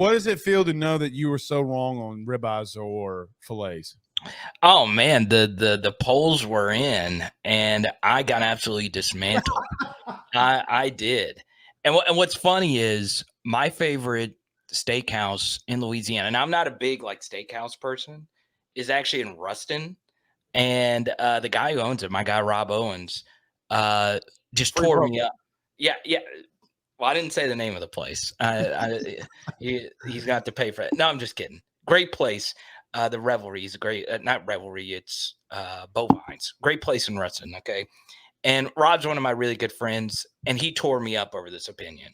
What does it feel to know that you were so wrong on ribeyes or fillets? Oh man, the polls were in, and I got absolutely dismantled. I did, and what's funny is my favorite steakhouse in Louisiana, and I'm not a big like steakhouse person, is actually in Ruston, and the guy who owns it, my guy Rob Owens, uh, just Free tore bro. me up. Yeah, yeah. Well, I didn't say the name of the place. He's got to pay for it. No, I'm just kidding. Great place. The Revelry is great. Not Revelry. It's Bovines. Great place in Ruston. Okay. And Rob's one of my really good friends, and he tore me up over this opinion.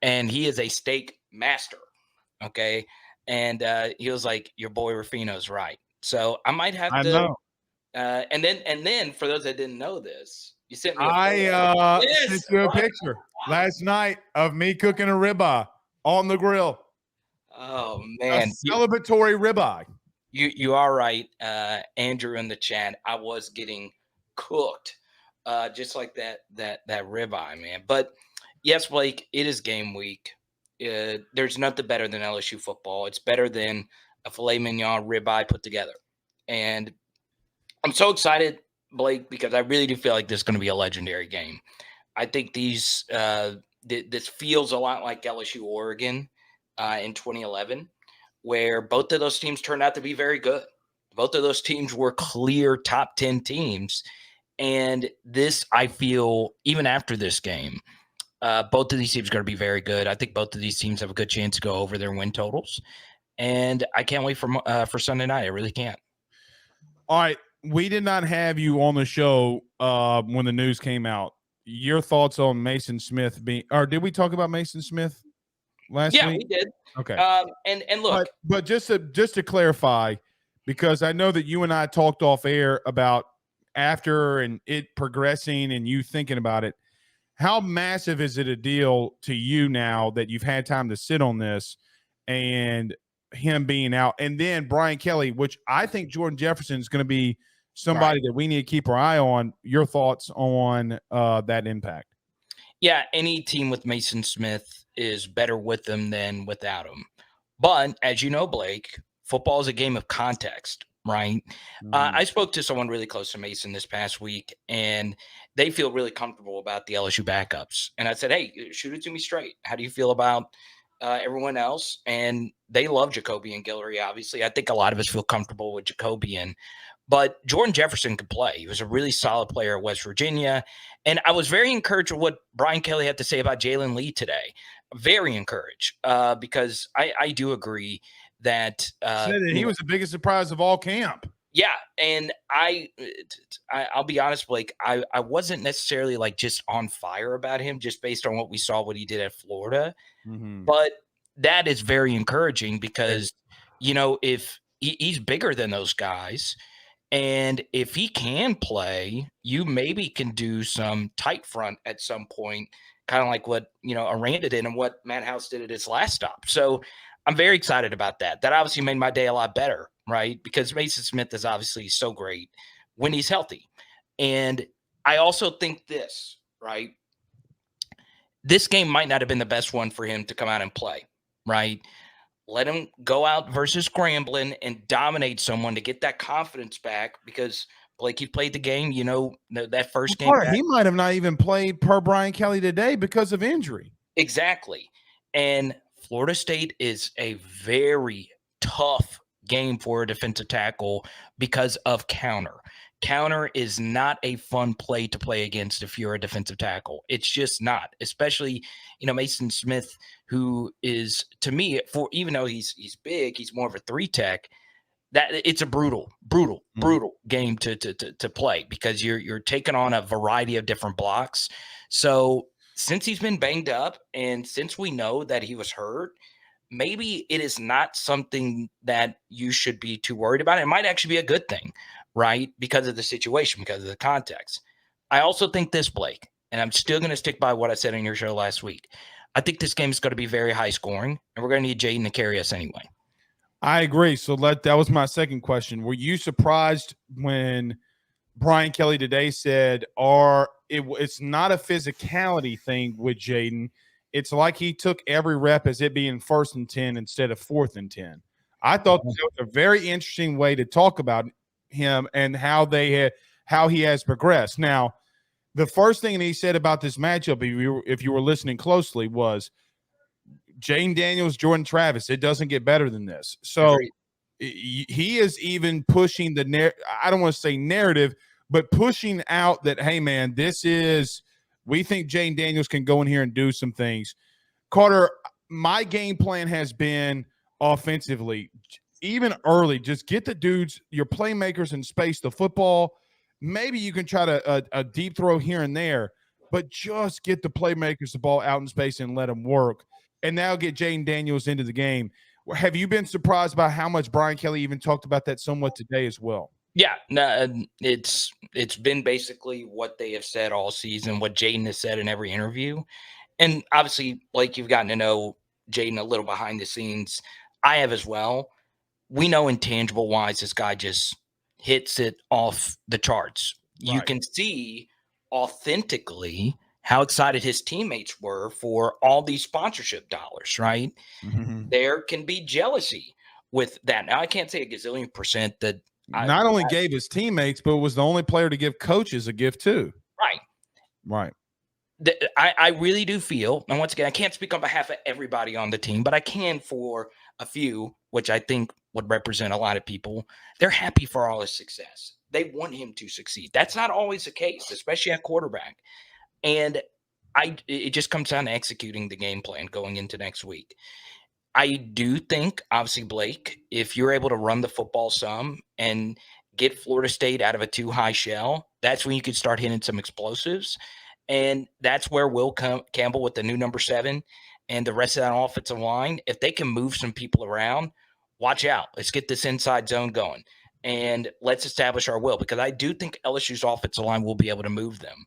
And he is a steak master. Okay. And he was like, "Your boy Rufino's right." So I might have I to. know. And then for those that didn't know this, you sent me a I photo. sent Yes, you a right. picture last night of me cooking a ribeye on the grill. Oh A man, celebratory ribeye. you are right, Andrew in the chat. I was getting cooked, just like that ribeye, man. But yes, Blake, it is game week. There's nothing better than LSU football. It's better than a filet mignon ribeye put together, and I'm so excited, Blake, because I really do feel like this is going to be a legendary game. I think this feels a lot like LSU Oregon in 2011, where both of those teams turned out to be very good. Both of those teams were clear top 10 teams. And this, I feel, even after this game, both of these teams are going to be very good. I think both of these teams have a good chance to go over their win totals. And I can't wait for Sunday night. I really can't. All right. We did not have you on the show when the news came out. Your thoughts on Mason Smith being, or did we talk about Mason Smith last Yeah, week? we did. Okay. And look, but just to clarify, because I know that you and I talked off air about after and it progressing and you thinking about it. How massive is it a deal to you now that you've had time to sit on this and him being out? And then Brian Kelly, which I think Jordan Jefferson is going to be somebody that we need to keep our eye on. Your thoughts on that impact? Yeah, any team with Mason Smith is better with him than without him. But as you know, Blake, football is a game of context, right? I spoke to someone really close to Mason this past week, and they feel really comfortable about the LSU backups. And I said, "Hey, shoot it to me straight. How do you feel about everyone else?" And they love Jacoby and Guillory, obviously. I think a lot of us feel comfortable with Jacoby and but Jordan Jefferson could play. He was a really solid player at West Virginia. And I was very encouraged with what Brian Kelly had to say about Jalen Lee today. Very encouraged because I do agree that said that he was the biggest surprise of all camp. Yeah, and I'll be honest, Blake. I wasn't necessarily like just on fire about him, just based on what we saw what he did at Florida. But that is very encouraging because if he's bigger than those guys, and if he can play, you maybe can do some tight front at some point, kind of like what Aranda did and what Matt House did at his last stop. So I'm very excited about that. That obviously made my day a lot better, right? Because Mason Smith is obviously so great when he's healthy. And I also think this, right? This game might not have been the best one for him to come out and play, right? Let him go out versus Grambling and dominate someone to get that confidence back because Blake, he played the game, that first game. He might have not even played per Brian Kelly today because of injury. Exactly. And Florida State is a very tough game for a defensive tackle because of counter. Counter is not a fun play to play against if you're a defensive tackle. It's just not, especially, Mason Smith, who is, to me, for even though he's big, he's more of a 3-tech. That it's a brutal game to play because you're taking on a variety of different blocks. So since he's been banged up and since we know that he was hurt, maybe it is not something that you should be too worried about. It might actually be a good thing, right? Because of the situation, because of the context. I also think this, Blake, and I'm still going to stick by what I said on your show last week. I think this game is going to be very high scoring, and we're going to need Jayden to carry us anyway. I agree. So that was my second question. Were you surprised when Brian Kelly today said, it's not a physicality thing with Jayden, it's like he took every rep as it being 1st and 10 instead of 4th and 10. I thought that was a very interesting way to talk about him and how he has progressed. Now, the first thing that he said about this matchup, if you were listening closely, was Jayden Daniels, Jordan Travis. It doesn't get better than this. So he is even pushing I don't want to say narrative, but pushing out that, hey, man, we think Jayden Daniels can go in here and do some things. Carter, my game plan has been offensively, even early, just get the dudes, your playmakers in space, the football. Maybe you can try to a deep throw here and there, but just get the playmakers the ball out in space and let them work. And now get Jayden Daniels into the game. Have you been surprised by how much Brian Kelly even talked about that somewhat today as well? Yeah, no, it's been basically what they have said all season, what Jayden has said in every interview. And obviously, like, you've gotten to know Jayden a little behind the scenes. I have as well. We know intangible wise, this guy just hits it off the charts. Right. You can see authentically how excited his teammates were for all these sponsorship dollars, right? Mm-hmm. There can be jealousy with that. Now, I can't say a gazillion % that not only gave his teammates, but was the only player to give coaches a gift too. Right. Right. I really do feel, and once again, I can't speak on behalf of everybody on the team, but I can for a few, which I think would represent a lot of people. They're happy for all his success. They want him to succeed. That's not always the case, especially at quarterback. And it just comes down to executing the game plan going into next week. I do think, obviously, Blake, if you're able to run the football some and get Florida State out of a too high shell, that's when you could start hitting some explosives. And that's where Will Campbell with the new number 7 and the rest of that offensive line, if they can move some people around, watch out. Let's get this inside zone going. And let's establish our will, because I do think LSU's offensive line will be able to move them.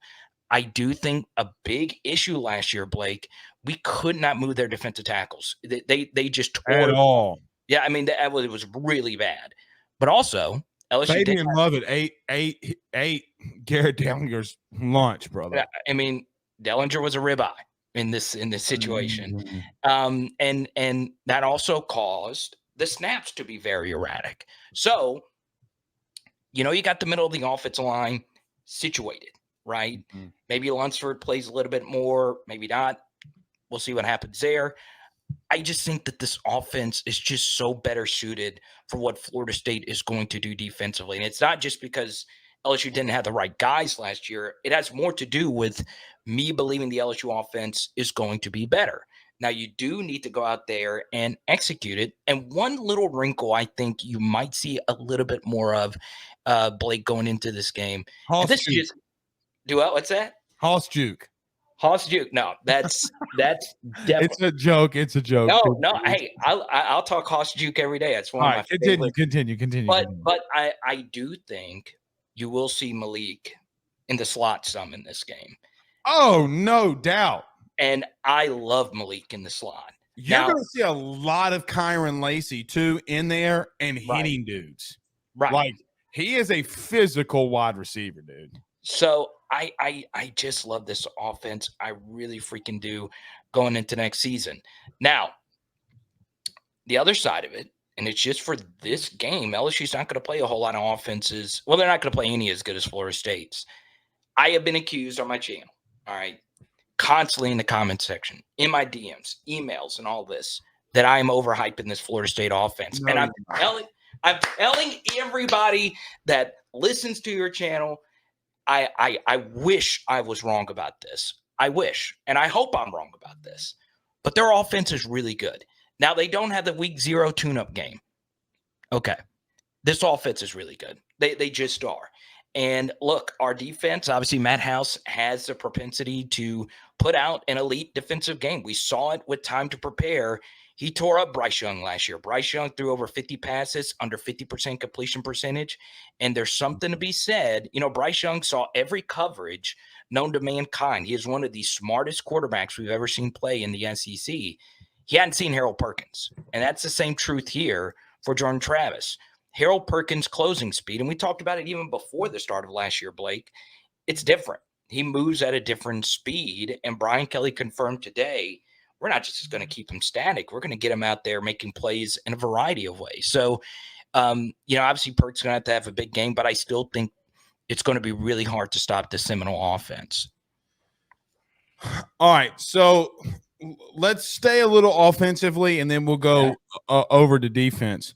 I do think a big issue last year, Blake, we could not move their defensive tackles. They just tore at all. Yeah, I mean, it was really bad. But also, LSU Fabian Lovett ate Garrett Dellinger's lunch, brother. I mean, Dellinger was a ribeye in this situation. Mm-hmm. And that also caused the snaps to be very erratic. So, you got the middle of the offensive line situated, right? Mm-hmm. Maybe Lunsford plays a little bit more, maybe not. We'll see what happens there. I just think that this offense is just so better suited for what Florida State is going to do defensively. And it's not just because LSU didn't have the right guys last year. It has more to do with me believing the LSU offense is going to be better. Now, you do need to go out there and execute it. And one little wrinkle I think you might see a little bit more of, Blake, going into this game. This is just what's that? Hoss Juke. Hoss Juke. No, that's definitely. It's a joke. It's a joke. No. Hey, I'll talk Hoss Juke every day. That's one of my favorite. Continue. But I do think you will see Malik in the slot some in this game. Oh, no doubt. And I love Malik in the slot. You're going to see a lot of Kyron Lacey too in there and hitting dudes. Right. Like, he is a physical wide receiver, dude. So I just love this offense. I really freaking do going into next season. Now, the other side of it, and it's just for this game, LSU's not going to play a whole lot of offenses. Well, they're not going to play any as good as Florida State's. I have been accused on my channel, all right, constantly in the comment section, in my DMs, emails, and all this, that I am overhyping this Florida State offense. No, and I'm telling everybody that listens to your channel, I wish I was wrong about this. I wish, and I hope I'm wrong about this. But their offense is really good. Now, they don't have the week 0 tune-up game. Okay. This offense is really good. They just are. And look, our defense, obviously Matt House has the propensity to put out an elite defensive game. We saw it with time to prepare. He tore up Bryce Young last year. Bryce Young threw over 50 passes, under 50% completion percentage. And there's something to be said. Bryce Young saw every coverage known to mankind. He is one of the smartest quarterbacks we've ever seen play in the SEC. He hadn't seen Harold Perkins. And that's the same truth here for Jordan Travis. Harold Perkins' closing speed, and we talked about it even before the start of last year, Blake, it's different. He moves at a different speed, and Brian Kelly confirmed today we're not just going to keep him static. We're going to get him out there making plays in a variety of ways. So, obviously Perk's going to have a big game, but I still think it's going to be really hard to stop the Seminole offense. All right, so let's stay a little offensively, and then we'll go over to defense.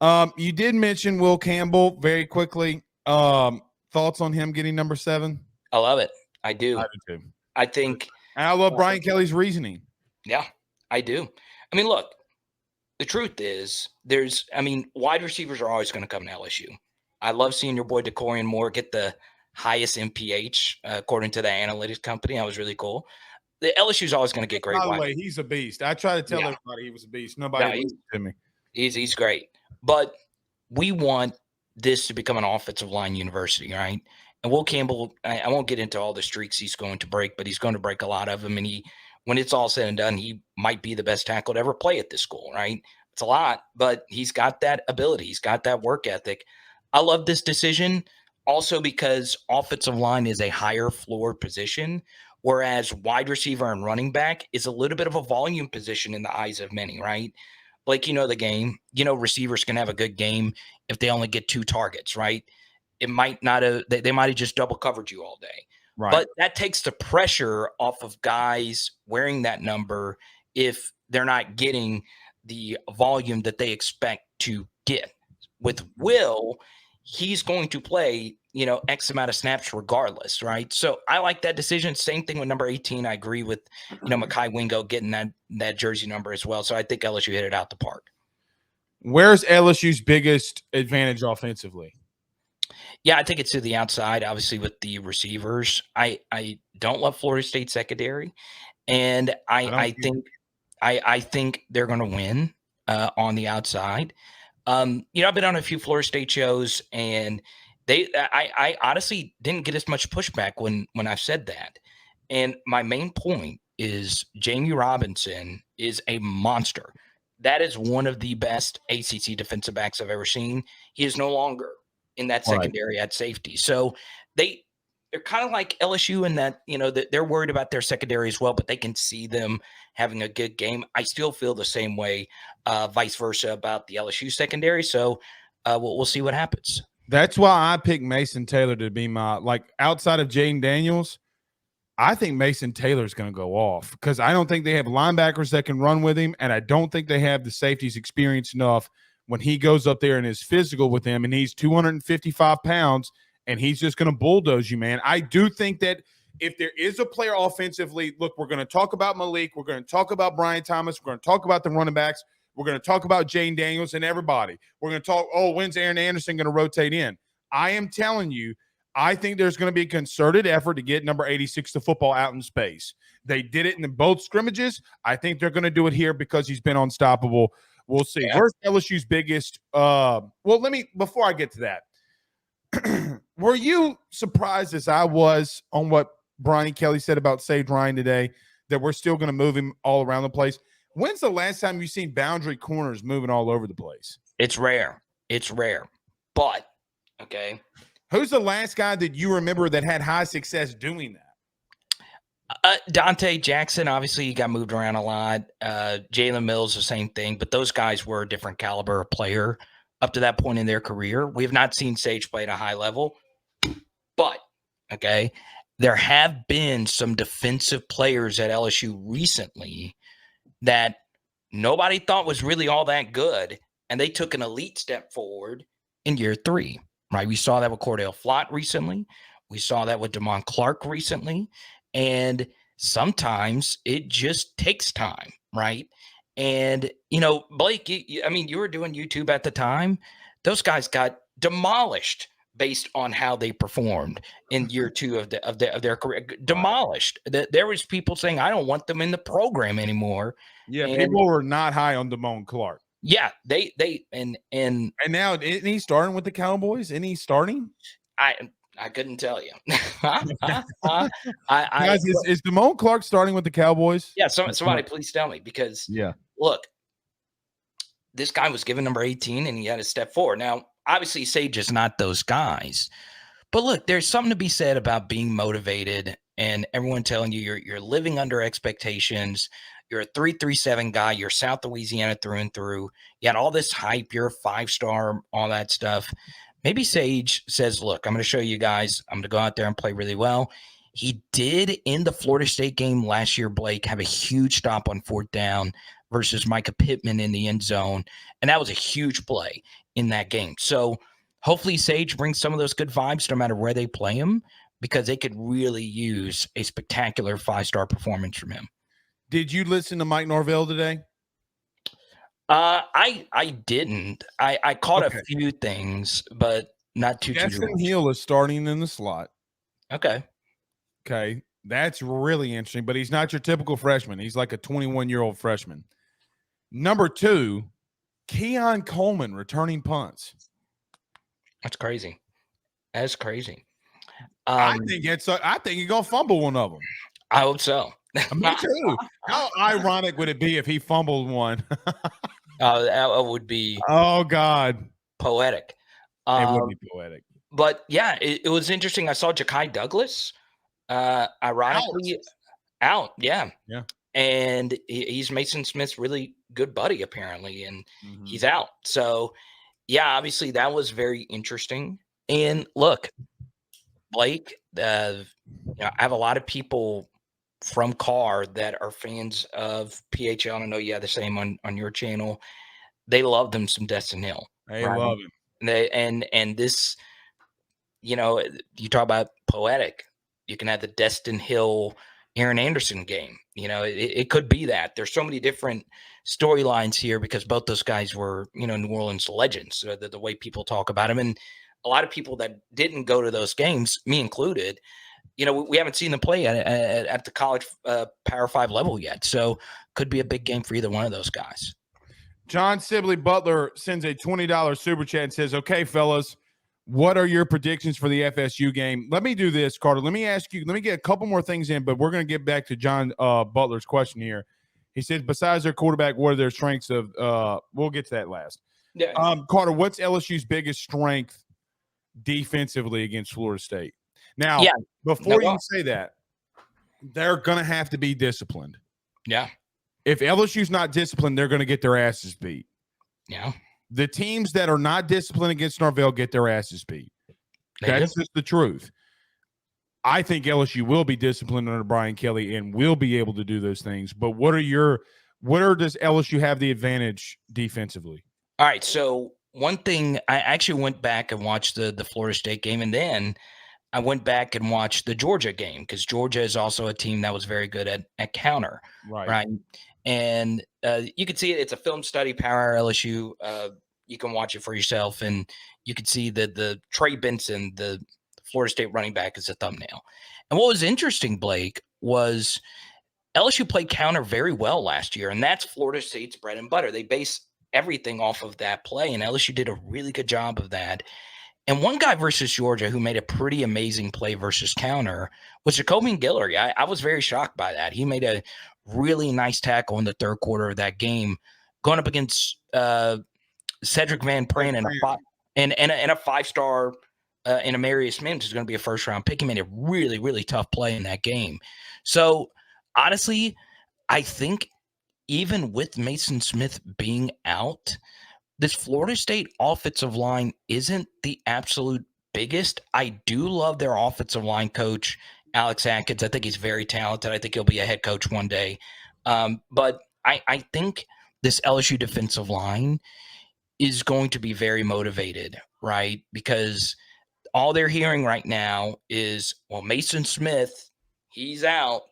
You did mention Will Campbell very quickly. Thoughts on him getting number 7? I love it. I do. I do too. I think. And I love Brian Kelly's reasoning. Yeah, I do. I mean, look, the truth is wide receivers are always going to come to LSU. I love seeing your boy DeCorian Moore get the highest MPH according to the analytics company. That was really cool. The LSU is always going to get great. By the way, he's a beast. I try to tell everybody he was a beast. Nobody listens to me. He's great. But we want this to become an offensive line university, right? And Will Campbell, I won't get into all the streaks he's going to break, but he's going to break a lot of them. And when it's all said and done, he might be the best tackle to ever play at this school, right? It's a lot, but he's got that ability. He's got that work ethic. I love this decision also because offensive line is a higher floor position, whereas wide receiver and running back is a little bit of a volume position in the eyes of many, right? Like, the game, receivers can have a good game if they only get 2 targets, right? It might not have, they might have just double covered you all day. Right. But that takes the pressure off of guys wearing that number if they're not getting the volume that they expect to get. With Will, he's going to play, X amount of snaps regardless, right? So I like that decision. Same thing with number 18. I agree with, Mekhi Wingo getting that jersey number as well. So I think LSU hit it out the park. Where's LSU's biggest advantage offensively? Yeah, I think it's to the outside, obviously, with the receivers. I don't love Florida State secondary, and I think they're going to win on the outside. I've been on a few Florida State shows, and I honestly didn't get as much pushback when I've said that. And my main point is Jamie Robinson is a monster. That is one of the best ACC defensive backs I've ever seen. He is no longer in that secondary at safety. So they're kind of like LSU in that, that they're worried about their secondary as well, but they can see them having a good game. I still feel the same way, vice versa about the LSU secondary. So we'll see what happens. That's why I picked Mason Taylor to be my, outside of Jayden Daniels, I think Mason Taylor's going to go off because I don't think they have linebackers that can run with him, and I don't think they have the safeties experienced enough when he goes up there and is physical with him, and he's 255 pounds, and he's just going to bulldoze you, man. I do think that if there is a player offensively, look, we're going to talk about Malik. We're going to talk about Brian Thomas. We're going to talk about the running backs. We're going to talk about Jayden Daniels and everybody. We're going to talk, when's Aaron Anderson going to rotate in? I am telling you, I think there's going to be a concerted effort to get number 86 to football out in space. They did it in both scrimmages. I think they're going to do it here because he's been unstoppable. We'll see. Yeah. Where's LSU's biggest? Before I get to that, were you surprised as I was on what Brian Kelly said about Sage Ryan today, that we're still going to move him all around the place? When's the last time you've seen boundary corners moving all over the place? It's rare. But, okay. Who's the last guy that you remember that had high success doing that? Dante Jackson, obviously, he got moved around a lot. Jalen Mills, the same thing. But those guys were a different caliber of player up to that point in their career. We have not seen Sage play at a high level. But, okay, there have been some defensive players at LSU recently that nobody thought was really all that good, and they took an elite step forward in year 3, right? We saw that with Cordell Flott recently. We saw that with Damon Clark recently, and sometimes it just takes time, right? And, Blake, you were doing YouTube at the time. Those guys got demolished based on how they performed in year 2 of their career. Demolished. There was people saying, I don't want them in the program anymore. Yeah, and people were not high on Damon Clark. Yeah, they and now isn't he starting with the Cowboys? Isn't he starting? I couldn't tell you. Guys, is Damon Clark starting with the Cowboys? Yeah, somebody please tell me, because look, this guy was given number 18 and he had to step forward. Now, obviously, Sage is not those guys, But look, there's something to be said about being motivated and everyone telling you you're living under expectations. You're a 337 guy. You're South Louisiana through and through. You had all this hype. You're a 5-star, all that stuff. Maybe Sage says, look, I'm going to show you guys. I'm going to go out there and play really well. He did in the Florida State game last year, Blake, have a huge stop on 4th down versus Micah Pittman in the end zone. And that was a huge play in that game. So hopefully Sage brings some of those good vibes no matter where they play him, because they could really use a spectacular 5-star performance from him. Did you listen to Mike Norvell today? I didn't. I caught a few things, but not too Justin much. Hill is starting in the slot. Okay. That's really interesting, but he's not your typical freshman. He's like a 21-year-old freshman. Number 2, Keon Coleman returning punts. That's crazy. That's crazy. I think he's gonna fumble one of them. I hope so. Me too. How ironic would it be if he fumbled one? That would be. Oh God, poetic. It would be poetic. But yeah, it was interesting. I saw Ja'Kai Douglas, ironically, out. Yeah. And he's Mason Smith's really good buddy, apparently, and he's out. So, yeah, obviously that was very interesting. And look, Blake, I have a lot of people from Carr that are fans of PHL. And I know you have the same on your channel. They love them some Destin Hill. They love him. And this, you talk about poetic. You can have the Destin Hill Aaron Anderson game. It could be that. There's so many different storylines here because both those guys were, New Orleans legends, the way people talk about them. And a lot of people that didn't go to those games, me included, we haven't seen them play at the college Power 5 level yet. So could be a big game for either one of those guys. John Sibley Butler sends a $20 super chat and says, okay, fellas, what are your predictions for the FSU game? Let me do this, Carter. Let me ask you, let me get a couple more things in, but we're going to get back to John Butler's question here. He says, besides their quarterback, what are their strengths of we'll get to that last. Yeah. Carter, what's LSU's biggest strength defensively against Florida State? Now, before you say that, they're going to have to be disciplined. Yeah. If LSU's not disciplined, they're going to get their asses beat. Yeah. The teams that are not disciplined against Norvell get their asses beat. That's just the truth. I think LSU will be disciplined under Brian Kelly and will be able to do those things. But does LSU have the advantage defensively? All right. So one thing, I actually went back and watched the Florida State game, and then I went back and watched the Georgia game because Georgia is also a team that was very good at counter. Right. And you can see it. It's a film study, Power LSU. You can watch it for yourself, and you can see that the Trey Benson, the Florida State running back, is a thumbnail. And what was interesting, Blake, was LSU played counter very well last year, and that's Florida State's bread and butter. They base everything off of that play, and LSU did a really good job of that. And one guy versus Georgia who made a pretty amazing play versus counter was Jacobian Guillory. I was very shocked by that. He made a really nice tackle in the third quarter of that game, going up against Cedric Van Pran and a 5-star in Amarius Mims, who's going to be a first-round pick. He made a really, really tough play in that game. So, honestly, I think even with Mason Smith being out, this Florida State offensive line isn't the absolute biggest. I do love their offensive line coach, Alex Atkins. I think he's very talented. I think he'll be a head coach one day. But I think this LSU defensive line is going to be very motivated, right? Because all they're hearing right now is, well, Mason Smith, he's out.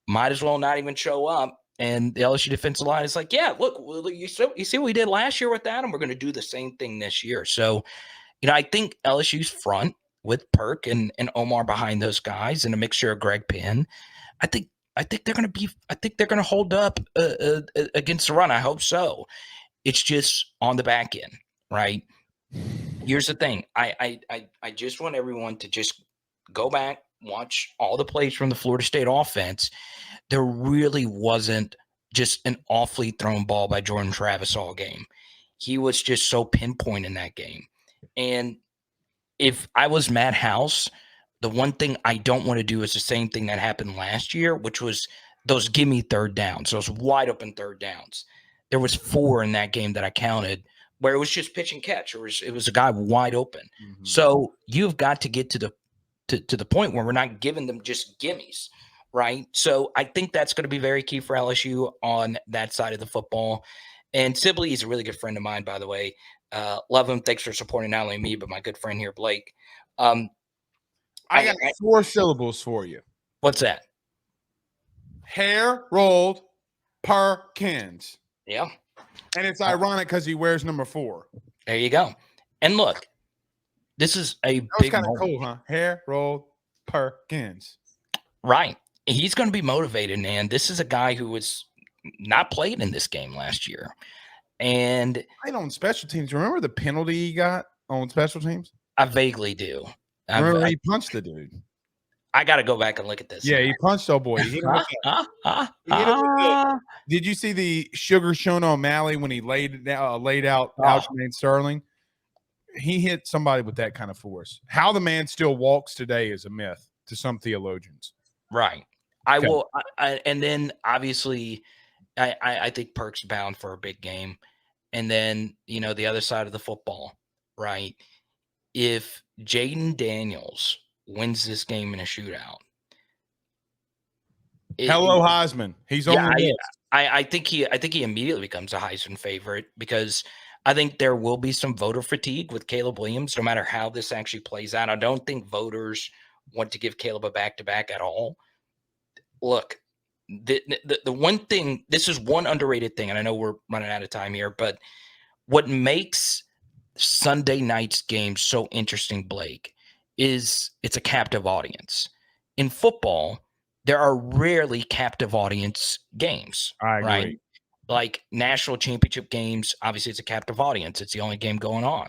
Might as well not even show up. And the LSU defensive line is like, yeah, look, you see what we did last year with that, and we're going to do the same thing this year. So, I think LSU's front with Perk and Omar behind those guys and a mixture of Greg Penn, I think they're going to hold up against the run. I hope so. It's just on the back end, right? Here's the thing. I just want everyone to just go back, watch all the plays from the Florida State offense. There really wasn't just an awfully thrown ball by Jordan Travis all game. He was just so pinpoint in that game. And if I was Matt House, the one thing I don't want to do is the same thing that happened last year, which was those gimme third downs, those wide open third downs. There was 4 in that game that I counted where it was just pitch and catch, or it was a guy wide open. So you've got to get to the point where we're not giving them just gimmies, right? So I think that's going to be very key for LSU on that side of the football. And Sibley is a really good friend of mine, by the way. Love him. Thanks for supporting not only me, but my good friend here, Blake. I got 4 syllables for you. What's that? Harold Perkins. Yeah. And it's ironic because he wears number 4. There you go. And look, this is a that was kind of cool, huh? Harold Perkins. Right. He's going to be motivated, man. This is a guy who was not played in this game last year. And played on special teams. Remember the penalty he got on special teams? I vaguely do. Remember he punched the dude. I got to go back and look at this. Yeah, he punched old boy. He hit him Did you see the Sugar Shona O'Malley when he laid out Aljamain Sterling? He hit somebody with that kind of force. How the man still walks today is a myth to some theologians. Right. I will. And then obviously, I think Perk's bound for a big game. And then, the other side of the football, right? If Jayden Daniels wins this game in a shootout. Hello, Heisman. He's on the list. I think he immediately becomes a Heisman favorite because I think there will be some voter fatigue with Caleb Williams, no matter how this actually plays out. I don't think voters want to give Caleb a back-to-back at all. Look, the one thing, this is one underrated thing, and I know we're running out of time here, but what makes Sunday night's game so interesting, Blake, is it's a captive audience. In football, there are rarely captive audience games. I agree. Right? Like national championship games, obviously it's a captive audience. It's the only game going on.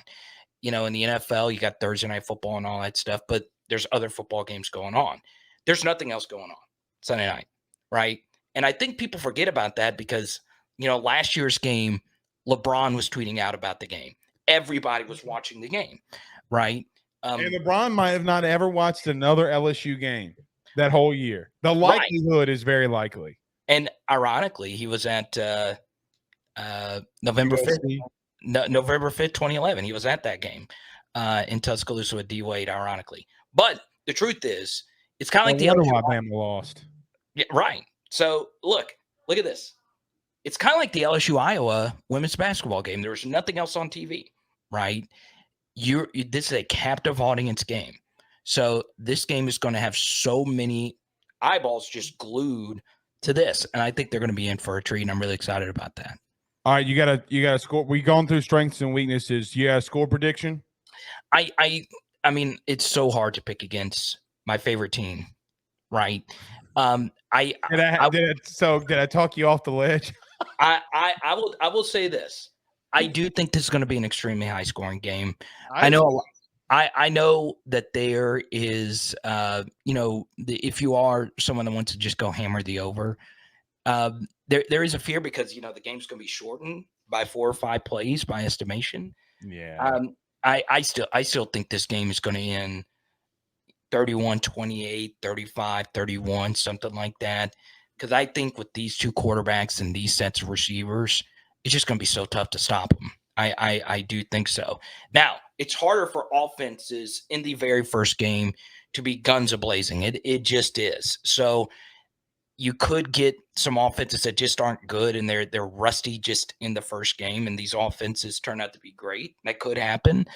In the NFL, you got Thursday night football and all that stuff, but there's other football games going on. There's nothing else going on Sunday night, right? And I think people forget about that because, last year's game, LeBron was tweeting out about the game. Everybody was watching the game, right? And LeBron might have not ever watched another LSU game that whole year. The likelihood is very likely. And ironically, he was at November 5th, 2011. He was at that game in Tuscaloosa with D. Wade, ironically. But the truth is, it's kind of like the LSU. Why Bama lost. Yeah, right. So look at this. It's kind of like the LSU Iowa women's basketball game. There was nothing else on TV, right? This is a captive audience game. So this game is going to have so many eyeballs just glued to this. And I think they're going to be in for a treat. And I'm really excited about that. All right. You gotta score. We gone through strengths and weaknesses. You got a score prediction? I mean, it's so hard to pick against my favorite team, right? Did I talk you off the ledge? I will say this. I do think this is going to be an extremely high scoring game. I know that there is, if you are someone that wants to just go hammer the over, there is a fear because, the game's going to be shortened by 4 or 5 plays by estimation. Yeah. I still think this game is going to end 31-28, 35-31, something like that. Because I think with these two quarterbacks and these sets of receivers, it's just going to be so tough to stop them. I do think so. Now, it's harder for offenses in the very first game to be guns a-blazing. It just is. So you could get some offenses that just aren't good and they're rusty just in the first game, and these offenses turn out to be great. That could happen.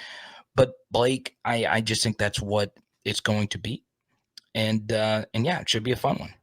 But Blake, I just think that's what it's going to be. And yeah, it should be a fun one.